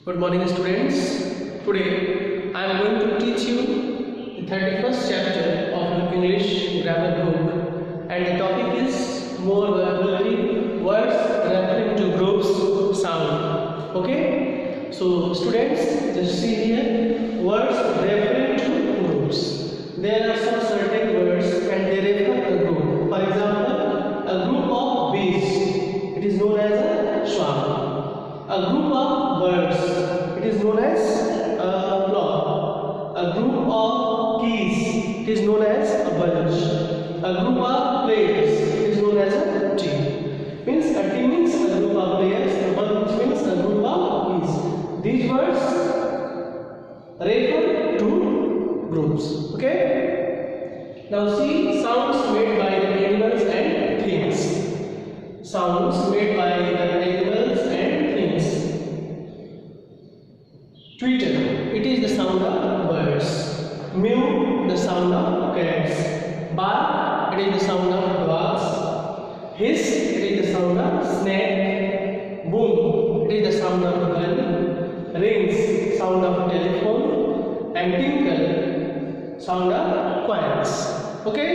Good morning, students. Today I am going to teach you the 31st chapter of your English grammar book, and the topic is more vocabulary words referring to groups sound. Okay, so students, just see here words referring to groups. There are some certain words and they refer to a group. For example, a group of bees, it is known as a swarm. A group of birds, it is known as a flock. A group of keys, it is known as a bunch. A group of players, it is known as a team. Means a team means a group of players, a bunch means a group of keys. These words refer to groups. Okay? Now see sounds made by the animals and things. Sounds made by the animals and things. Tweeter, it is the sound of birds. Mew, the sound of cats. Bark, it is the sound of dogs. Hiss, it is the sound of snake. Boom, it is the sound of gun. Rings, sound of telephone. And tinkle, sound of coins. Okay?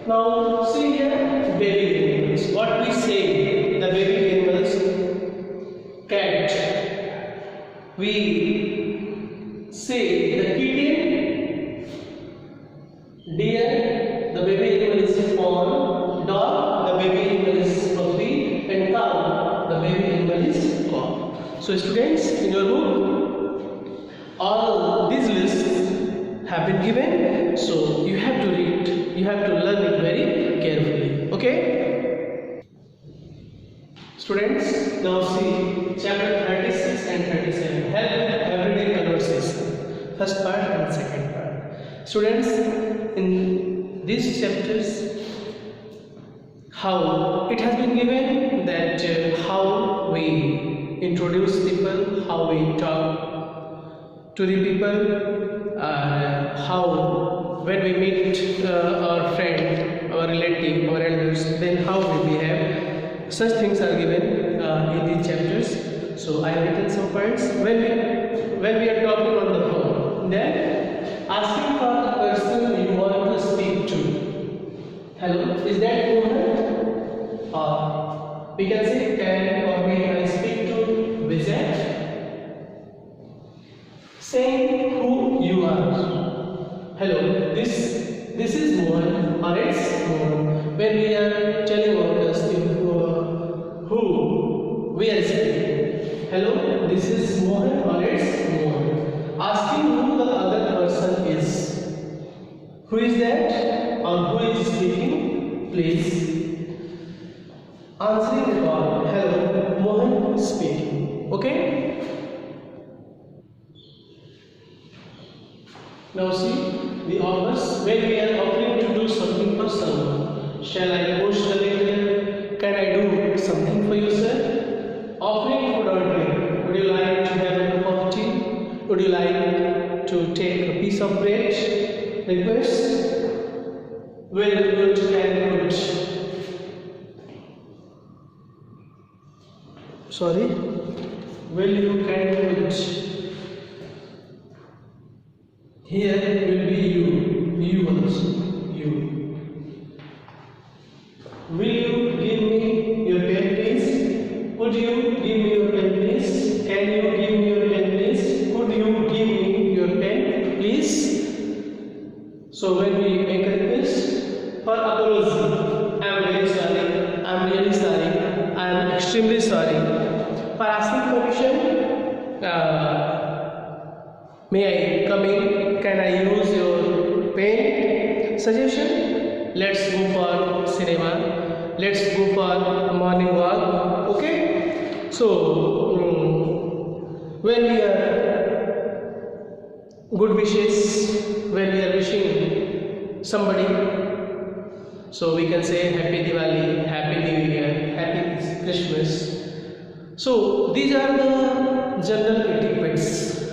Now see here baby animals. What we say, the baby animals, cat. We say the kitten, deer, the baby animal is fawn, dog, the baby animal is puppy, and cow, the baby animal is cow. So students, in your book, all these lists have been given, so you have to read, you have to learn it very carefully. Okay? Students, now see chapter 36 and 37. Help everyday conversation. First part and second part. Students, in these chapters, how it has been given that how we introduce people, how we talk to the people, how when we meet our friend, our relative, our elders, then how we behave. Such things are given in these chapters. So I have written some points. When we are talking on the phone, then asking for the person you want to speak to. Hello, is that woman? Or we can say, can or may I speak to Vijay? Saying who you are. Hello, this is Mohan or it's Mohan. When we are telling about us who we are speaking. Hello, this is Mohan or it's Mohan. Asking who the other person is. Who is that or who is speaking? Please. Answering the call. Hello, Mohan speaking. Okay? Now see the offers. When we are offering to do something for someone. Shall I post the letter? Can I do something for you, sir? Offering food or drink. Would you like to have a cup of tea? Would you like to take a piece of bread? Request? Well, good and good. Sorry? Well, you can do it. Here will be you. You also. You. Will you give me your pen, please? Would you give me your pen, please? Can you give me your pen, please? Would you give me your pen, please? So when we make a request for apology, I am very sorry, I am really sorry, I am extremely sorry. For asking permission, may I come in? Can I use your pen? Suggestion? Let's go for cinema. Let's go for morning walk. Okay? So, when we are good wishes, when we are wishing somebody, so we can say Happy Diwali, Happy New Year, Happy Christmas. So, these are the general etiquettes.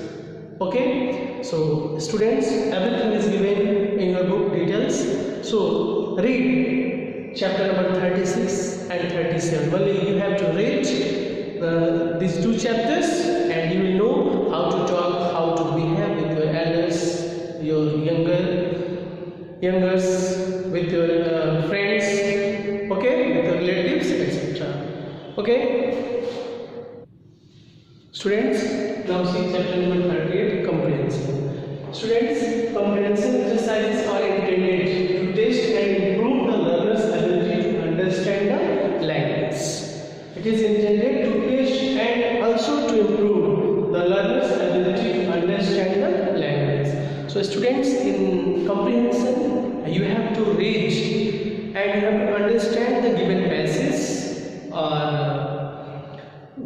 Okay? So, students, everything is given in your book details. So, read chapter number 36 and 37. Only you have to read these two chapters and you youngers, with your friends, okay, with your relatives, etc. Okay, students, now see chapter number 38, comprehension. Students, comprehension exercises are intended to test and improve the learner's ability to understand the language. It is intended to test and also to improve the learner's ability to understand the language. So students, in comprehension you have to read and you have to understand the given passage or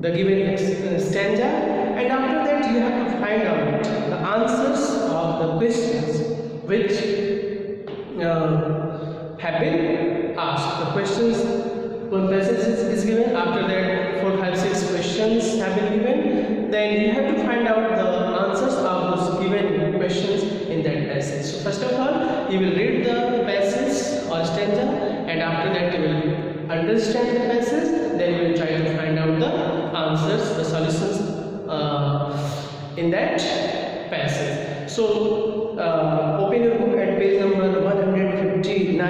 the given stanza, and after that you have to find out the answers of the questions which have been asked. The questions, one passage is given, after that 4, 5, 6 questions have been given, then you have to find out the answers of those given questions in that passage. So first of all, you will read the passage or stanza, and after that you will understand the passage, then you will try to find out the answers, the solutions in that passage. So open your book at page number 159.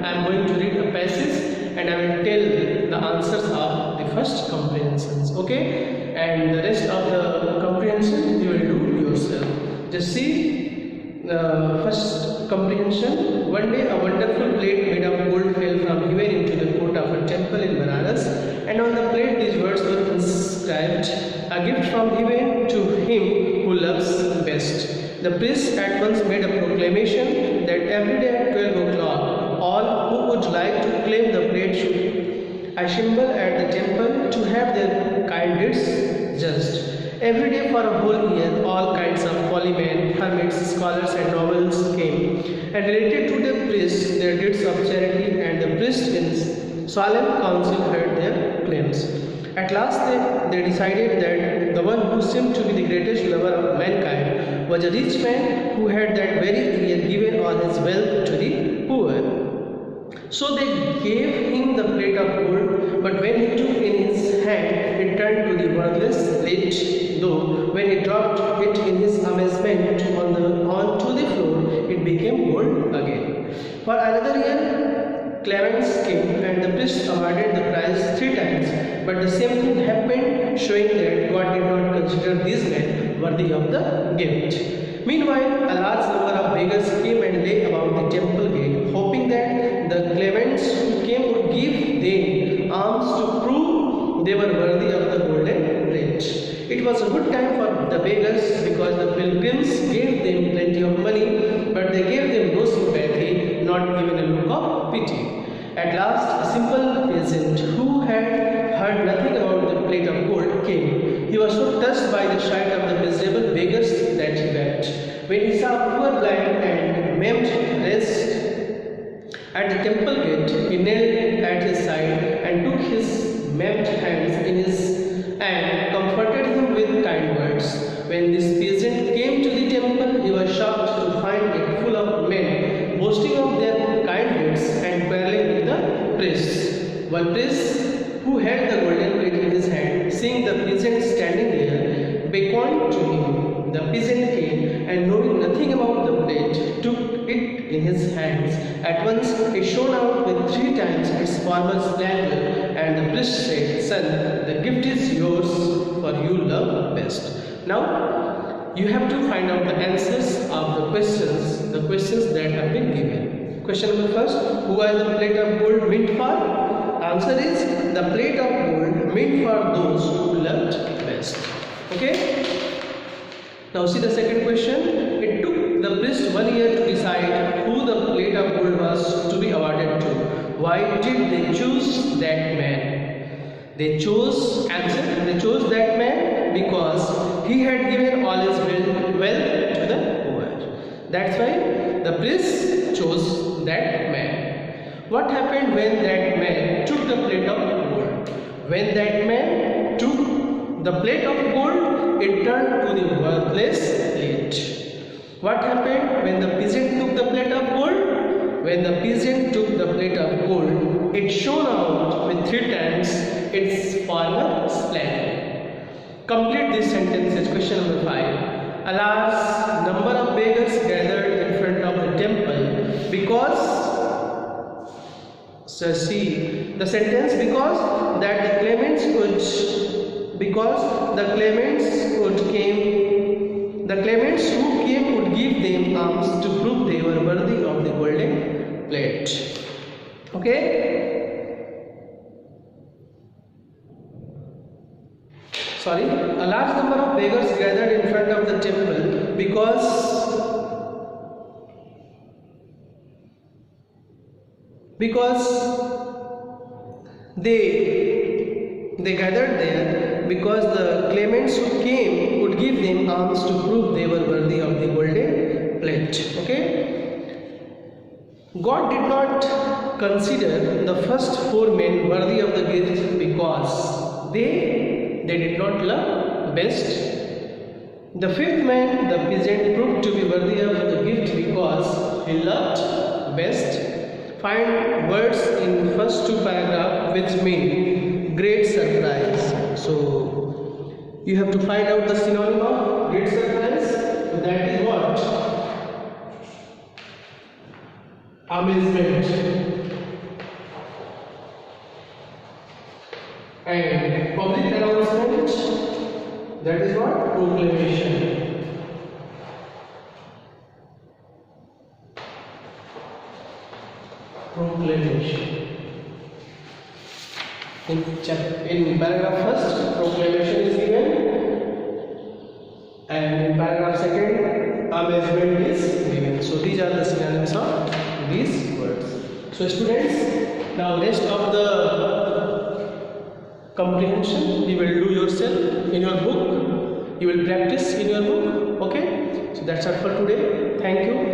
I am going to read a passage and I will tell the answers of the first comprehensions, okay, and the rest of the comprehension you will do yourself. Just see the first comprehension. One day a wonderful plate made of gold fell from heaven into the court of a temple in Banaras, and on the plate these words were inscribed: a gift from heaven to him who loves best. The priest at once made a proclamation that every day at 12 o'clock all who would like to claim the plate should assemble at the temple to have their kind deeds judged. Every day for a whole year, all kinds of holy men, hermits, scholars and nobles came and related to the priest their deeds of charity, and the priest in solemn council heard their claims. At last they decided that the one who seemed to be the greatest lover of mankind was a rich man who had that very year given all his wealth to the poor. So they gave him the plate of gold, but when he took in his hand, it turned to the worthless lead, though when he dropped it in his amazement onto the floor, it became gold again. For another year, claimants came, and the priest awarded the prize 3 times, but the same thing happened, showing that God did not consider these men worthy of the gift. Meanwhile, a large number of beggars came and lay about the temple gate, hoping that the claimants who came would give them alms to prove they were worthy of the golden plate. It was a good time for the beggars because the pilgrims gave them plenty of money, but they gave them no sympathy, not even a look of pity. At last, a simple peasant who had heard nothing about the plate of gold came. He was so touched by the sight of the miserable beggars that he wept. When he saw a poor blind and maimed rest at the temple gate, he knelt at his side and took his maimed hands in his and comforted him with kind words. When this peasant came to the temple, he was shocked to find it full of men boasting of their kind deeds and quarreling with the priests. One priest who had the golden plate in his hand, seeing the peasant standing there, beckoned to him. The peasant came and, knowing nothing about the plate, took it in his hands. At once it shone out with 3 times its former splendor, and the priest said, "Son, the gift is yours, for you love best." Now you have to find out the answers of the questions that have been given. Question number first: who was the plate of gold meant for? Answer is the plate of gold meant for those who loved best. Okay. Now see the second question. It took the priest 1 year to decide who the plate of gold was to be awarded to. Why did they choose that man? They chose that man because he had given all his wealth to the poor. That's why the priest chose that man. What happened when that man took the plate of gold? When that man took the plate of gold, it turned to the worthless lead. What happened when the peasant took the plate of gold? When the peasant took the plate of gold, it shone out with 3 times its former splendor. Complete these sentences. Question number 5. A large number of beggars gathered in front of the temple because see the sentence because the claimants who came would give them alms to prove they were worthy of the golden plate. Okay. Sorry, a large number of beggars gathered in front of the temple because they gathered there because the claimants who came would give them alms to prove they were worthy of the golden plate. Okay. God did not consider the first 4 men worthy of the gift because they did not love best. The 5th man, the peasant, proved to be worthy of the gift because he loved best. Find words in first 2 paragraphs which mean great surprise. So you have to find out the synonym of great surprise. So that is what? Amazement. And public announcement, that is what? Proclamation. In paragraph first, proclamation is given, and in paragraph second, amazement is given. So these are the synonyms of these words. So students, now rest of the comprehension you will do yourself in your book. You will practice in your book. Okay. So that's all for today. Thank you.